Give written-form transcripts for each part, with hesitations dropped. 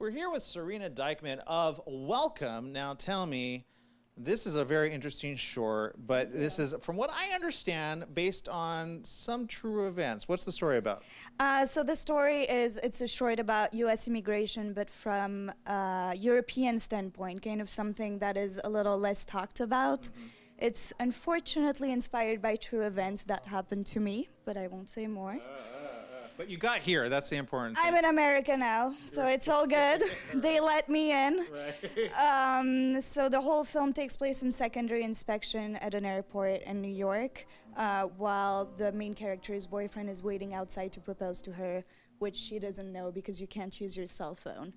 We're here with Serena Dykman of Welcome. Now tell me, this is a very interesting short, but this is, from what I understand, based on some true events. What's the story about? So the story is, it's a short about U.S. immigration, but from a European standpoint, kind of something that is a little less talked about. It's unfortunately inspired by true events that happened to me, but I won't say more. But you got here, that's the important thing. I'm in America now, so it's all good. They let me in. Right. So the whole film takes place in secondary inspection at an airport in New York, while the main character's boyfriend is waiting outside to propose to her, which she doesn't know because you can't use your cell phone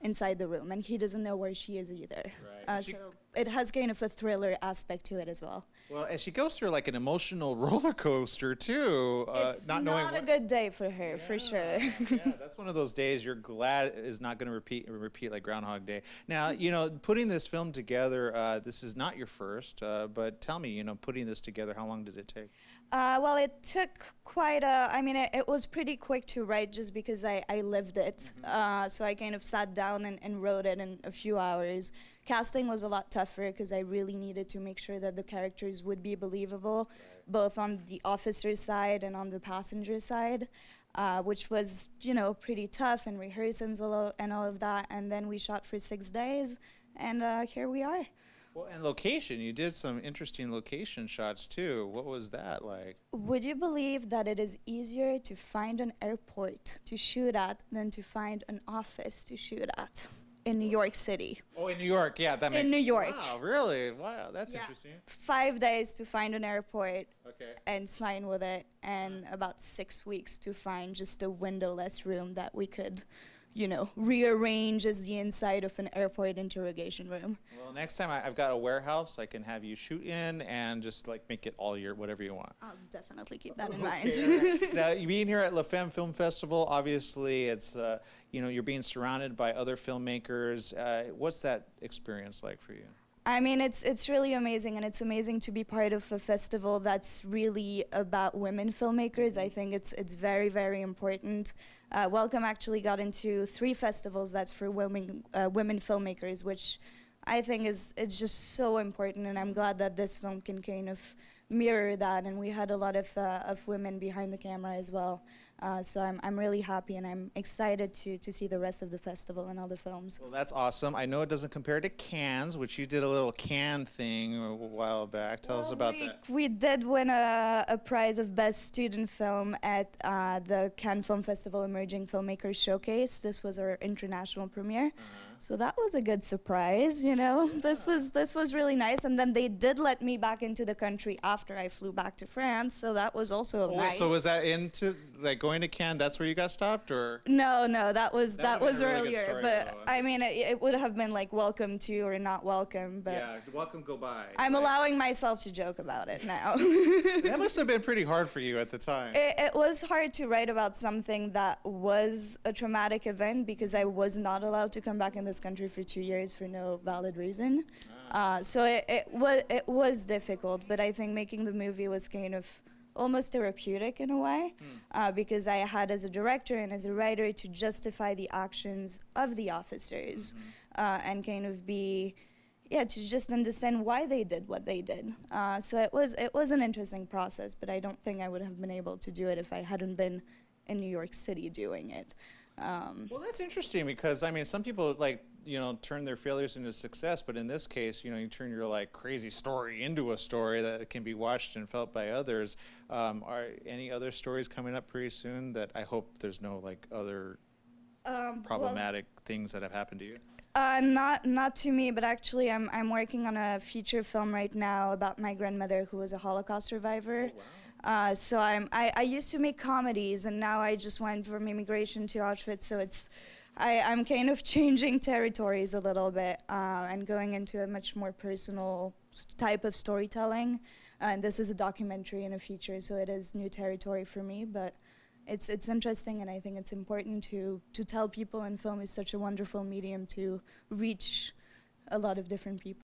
inside the room, and he doesn't know where she is either. Right. So it has kind of a thriller aspect to it as well. Well, and she goes through like an emotional roller coaster too. It's not knowing a good day for her, for sure. Yeah, that's one of those days you're glad is not going to repeat like Groundhog Day. Now, you know, putting this film together, this is not your first, but tell me, you know, putting this together, how long did it take? Well, it took quite a, I mean, it was pretty quick to write just because I lived it. So I kind of sat down and wrote it in a few hours. Casting was a lot tougher because I really needed to make sure that the characters would be believable, both on the officer's side and on the passenger side, which was, you know, pretty tough, and rehearsals and all of that. And then we shot for 6 days, and here we are. Well, and location, you did some interesting location shots too. What was that like? Would you believe that it is easier to find an airport to shoot at than to find an office to shoot at in New York City? Oh, in New York, yeah, that makes In New York. Wow, really? Wow, that's interesting. 5 days to find an airport Okay. and sign with it, and about 6 weeks to find just a windowless room that we could, you know, rearrange as the inside of an airport interrogation room. Well, next time I've got a warehouse I can have you shoot in and just like make it all your whatever you want. I'll definitely keep that in mind. Right. Now, you being here at La Femme Film Festival, obviously it's, you know, you're being surrounded by other filmmakers. What's that experience like for you? I mean, it's really amazing, and it's amazing to be part of a festival that's really about women filmmakers. I think it's very, very important. Welcome actually got into 3 festivals that's for women filmmakers, which I think it's just so important, and I'm glad that this film can kind of mirror that, and we had a lot of women behind the camera as well. So I'm really happy, and I'm excited to see the rest of the festival and all the films. Well, that's awesome. I know it doesn't compare to Cannes, which you did a little Cannes thing a while back. Tell us about that. We did win a prize of Best Student Film at the Cannes Film Festival Emerging Filmmakers Showcase. This was our international premiere. So that was a good surprise, you know. This was really nice, and then they did let me back into the country after I flew back to France, so that was also nice. So was that into like going to Cannes? That's where you got stopped, or? No, that was really earlier. story, but though. I mean, it would have been like welcome to or not welcome. But Yeah, welcome go by. I'm allowing myself to joke about it now. That must have been pretty hard for you at the time. It was hard to write about something that was a traumatic event because I was not allowed to come back in this country for 2 years for no valid reason. So it was difficult, but I think making the movie was kind of almost therapeutic in a way, because I had as a director and as a writer to justify the actions of the officers and kind of be, to just understand why they did what they did. So it was an interesting process, but I don't think I would have been able to do it if I hadn't been in New York City doing it. Well, that's interesting because, I mean, some people, like, you know, turn their failures into success, but in this case, you know, you turn your, like, crazy story into a story that can be watched and felt by others. Are any other stories coming up pretty soon that I hope there's no, like, other problematic things that have happened to you? Not to me, but actually I'm working on a feature film right now about my grandmother who was a Holocaust survivor. Oh, wow. So I used to make comedies, and now I just went from immigration to Auschwitz, so I'm kind of changing territories a little bit and going into a much more personal type of storytelling. And this is a documentary and a feature, so it is new territory for me, but it's interesting, and I think it's important to tell people, and film is such a wonderful medium to reach a lot of different people.